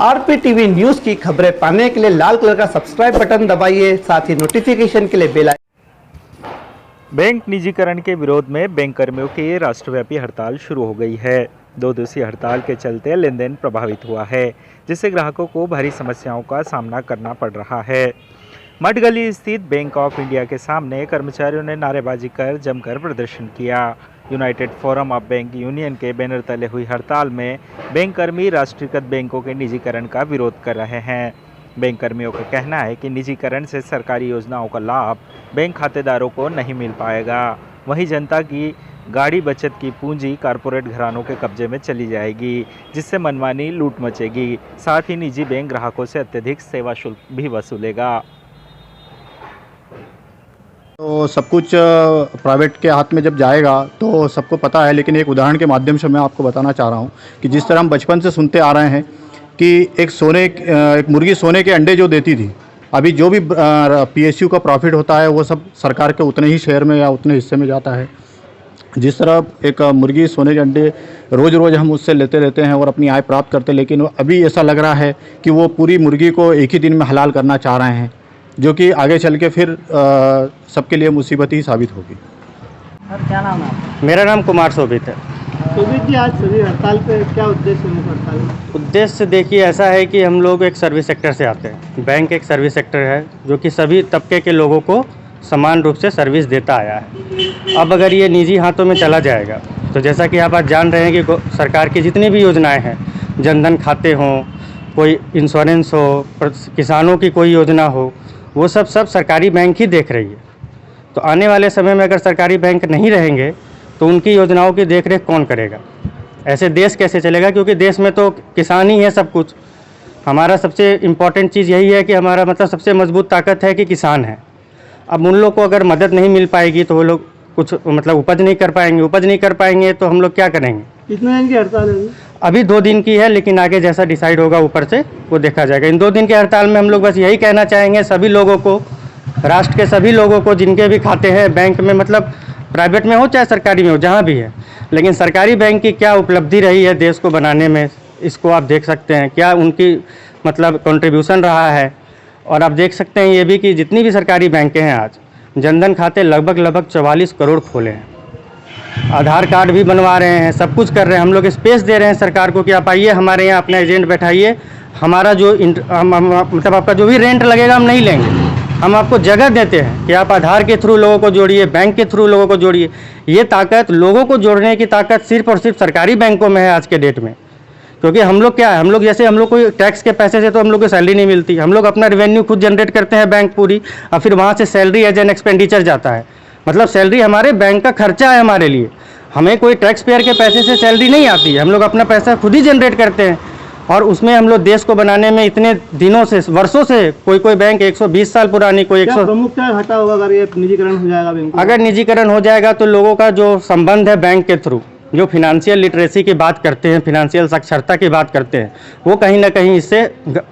आरपीटीवी news की खबरें पाने के लिए लाल कलर का सब्सक्राइब बटन दबाइए, साथ ही नोटिफिकेशन के लिए बेल आइकन। बैंक निजीकरण के विरोध में बैंक कर्मियों की राष्ट्रव्यापी हड़ताल शुरू हो गई है। 2 दिवसीय हड़ताल के चलते लेन देन प्रभावित हुआ है, जिससे ग्राहकों को भारी समस्याओं का सामना करना पड़ रहा है। मठगली स्थित बैंक ऑफ इंडिया के सामने कर्मचारियों ने नारेबाजी कर जमकर प्रदर्शन किया। United forum of bank union के बैनर तले हुई हड़ताल में बैंक कर्मी राष्ट्रीयकृत बैंकों के निजीकरण का विरोध कर रहे हैं। बैंक कर्मियों का कहना है कि निजीकरण से सरकारी योजनाओं का लाभ बैंक खातेदारों को नहीं मिल पाएगा। वहीं जनता की गाड़ी बचत की पूंजी कारपोरेट घरानों के कब्जे में चली जाएगी, जिससे मनमानी लूट मचेगी। साथ ही निजी बैंक ग्राहकों से अत्यधिक सेवा शुल्क भी वसूलेगा। तो सब कुछ प्राइवेट के हाथ में जब जाएगा तो सबको पता है, लेकिन एक उदाहरण के माध्यम से मैं आपको बताना चाह रहा हूँ कि जिस तरह हम बचपन से सुनते आ रहे हैं कि एक मुर्गी सोने के अंडे जो देती थी, अभी जो भी पीएसयू का प्रॉफिट होता है वो सब सरकार के उतने ही शेयर में या उतने हिस्से में जाता है। जिस तरह एक मुर्गी सोने के अंडे रोज़ रोज़ हम उससे लेते रहते हैं और अपनी आय प्राप्त करते, लेकिन अभी ऐसा लग रहा है कि वो पूरी मुर्गी को एक ही दिन में हलाल करना चाह रहे हैं, जो कि आगे चल के फिर सबके लिए मुसीबत ही साबित होगी। सर क्या नाम है आपका? मेरा नाम कुमार शोभित है। शोभित जी, आज सभी हड़ताल पे क्या उद्देश्य है हड़ताल में? उद्देश्य देखिए ऐसा है कि हम लोग एक सर्विस सेक्टर से आते हैं। बैंक एक सर्विस सेक्टर है जो कि सभी तबके के लोगों को समान रूप से सर्विस देता आया है। अब अगर ये निजी हाथों में चला जाएगा तो जैसा कि आप आज जान रहे हैं कि सरकार की जितनी भी योजनाएँ हैं, जनधन खाते हों, कोई इंश्योरेंस हो, किसानों की कोई योजना हो, वो सब सरकारी बैंक ही देख रही है। तो आने वाले समय में अगर सरकारी बैंक नहीं रहेंगे तो उनकी योजनाओं की देखरेख कौन करेगा? ऐसे देश कैसे चलेगा? क्योंकि देश में तो किसान ही है सब कुछ। हमारा सबसे इम्पॉर्टेंट चीज़ यही है कि हमारा मतलब सबसे मजबूत ताकत है कि किसान है। अब उन लोग को अगर मदद नहीं मिल पाएगी तो वो लोग कुछ मतलब उपज नहीं कर पाएंगे तो हम लोग क्या करेंगे? कितने दिन की हड़ताल है? अभी 2 दिन की है, लेकिन आगे जैसा डिसाइड होगा ऊपर से वो देखा जाएगा। इन 2 दिन के हड़ताल में हम लोग बस यही कहना चाहेंगे सभी लोगों को, राष्ट्र के सभी लोगों को जिनके भी खाते हैं बैंक में, मतलब प्राइवेट में हो चाहे सरकारी में हो, जहाँ भी है, लेकिन सरकारी बैंक की क्या उपलब्धि रही है देश को बनाने में, इसको आप देख सकते हैं। क्या उनकी मतलब कंट्रीब्यूशन रहा है। और आप देख सकते हैं ये भी कि जितनी भी सरकारी बैंकें हैं आज जनधन खाते लगभग 44 करोड़ खोले हैं। आधार कार्ड भी बनवा रहे हैं, सब कुछ कर रहे हैं। हम लोग स्पेस दे रहे हैं सरकार को कि आप आइए हमारे यहाँ अपना एजेंट बैठाइए, हमारा जो मतलब आपका जो भी रेंट लगेगा हम नहीं लेंगे, हम आपको जगह देते हैं कि आप आधार के थ्रू लोगों को जोड़िए, बैंक के थ्रू लोगों को जोड़िए। ये ताकत, लोगों को जोड़ने की ताकत सिर्फ और सिर्फ सरकारी बैंकों में है आज के डेट में। क्योंकि हम लोग क्या है, हम लोग कोई टैक्स के पैसे से तो हम लोग को सैलरी नहीं मिलती। हम लोग अपना रेवेन्यू खुद जनरेट करते हैं बैंक पूरी, और फिर वहाँ से सैलरी एज एन एक्सपेंडिचर जाता है। मतलब सैलरी हमारे बैंक का खर्चा है हमारे लिए। हमें कोई टैक्स पेयर के पैसे से सैलरी नहीं आती है। हम लोग अपना पैसा खुद ही जनरेट करते हैं और उसमें हम लोग देश को बनाने में इतने दिनों से, वर्षों से, कोई बैंक 120 साल पुरानी, कोई 100। प्रमुख क्या हटा होगा अगर ये निजीकरण हो जाएगा बैंक? अगर निजीकरण हो जाएगा तो लोगों का जो संबंध है बैंक के थ्रू, जो फिनेंशियल लिटरेसी की बात करते हैं, फिनेंशियल साक्षरता की बात करते हैं, वो कहीं ना कहीं इससे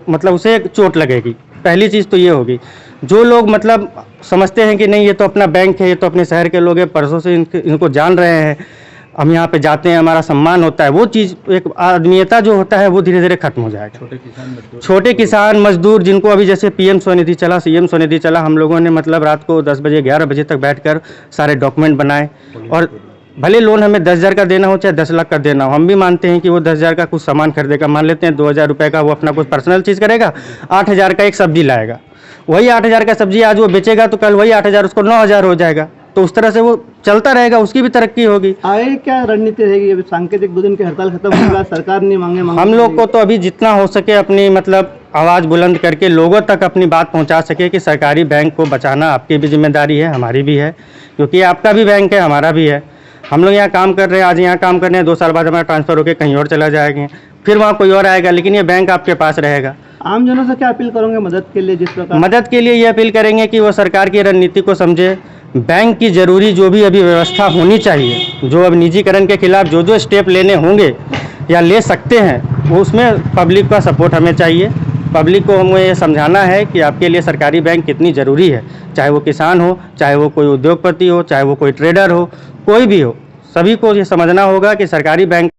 मतलब उसे चोट लगेगी। पहली चीज़ तो ये होगी। जो लोग मतलब समझते हैं कि नहीं ये तो अपना बैंक है, ये तो अपने शहर के लोग हैं, परसों से इनको जान रहे हैं, हम यहाँ पे जाते हैं, हमारा सम्मान होता है, वो चीज़ एक आदमीयता जो होता है वो धीरे धीरे खत्म हो जाएगा। छोटे किसान मजदूर जिनको अभी जैसे PM स्वनिधि चला, CM स्वनिधि चला, हम लोगों ने मतलब रात को 10 बजे 11 बजे तक बैठकर सारे डॉक्यूमेंट बनाए। और भले लोन हमें 10,000 का देना हो चाहे 10 लाख का देना हो, हम भी मानते हैं कि वो 10,000 का कुछ सामान खरीदेगा। मान लेते हैं 2,000 रुपये का वो अपना कुछ पर्सनल चीज़ करेगा, 8,000 का एक सब्जी लाएगा। वही 8,000 का सब्जी आज वो बेचेगा तो कल वही 8,000 उसको 9,000 हो जाएगा। तो उस तरह से वो चलता रहेगा, उसकी भी तरक्की होगी। आगे क्या रणनीति रहेगी? अभी सांकेतिक 2 दिन की हड़ताल खत्म होगा, सरकार नहीं मांगे हम लोग को तो अभी जितना हो सके अपनी मतलब आवाज़ बुलंद करके लोगों तक अपनी बात पहुंचा सके कि सरकारी बैंक को बचाना आपकी भी जिम्मेदारी है, हमारी भी है, क्योंकि आपका भी बैंक है, हमारा भी है। हम लोग यहाँ काम कर रहे हैं, आज यहाँ काम कर रहे हैं, 2 साल बाद हमारा ट्रांसफ़र होकर कहीं और चला जाएंगे, फिर वहाँ कोई और आएगा, लेकिन ये बैंक आपके पास रहेगा। आम जनों से क्या अपील करोगे मदद के लिए? जिस प्रकार मदद के लिए ये अपील करेंगे कि वो सरकार की रणनीति को समझे। बैंक की ज़रूरी जो भी अभी व्यवस्था होनी चाहिए, जो अब निजीकरण के खिलाफ जो स्टेप लेने होंगे या ले सकते हैं, वो उसमें पब्लिक का सपोर्ट हमें चाहिए। पब्लिक को हमें ये समझाना है कि आपके लिए सरकारी बैंक कितनी ज़रूरी है, चाहे वो किसान हो, चाहे वो कोई उद्योगपति हो, चाहे वो कोई ट्रेडर हो, कोई भी हो, सभी को ये समझना होगा कि सरकारी बैंक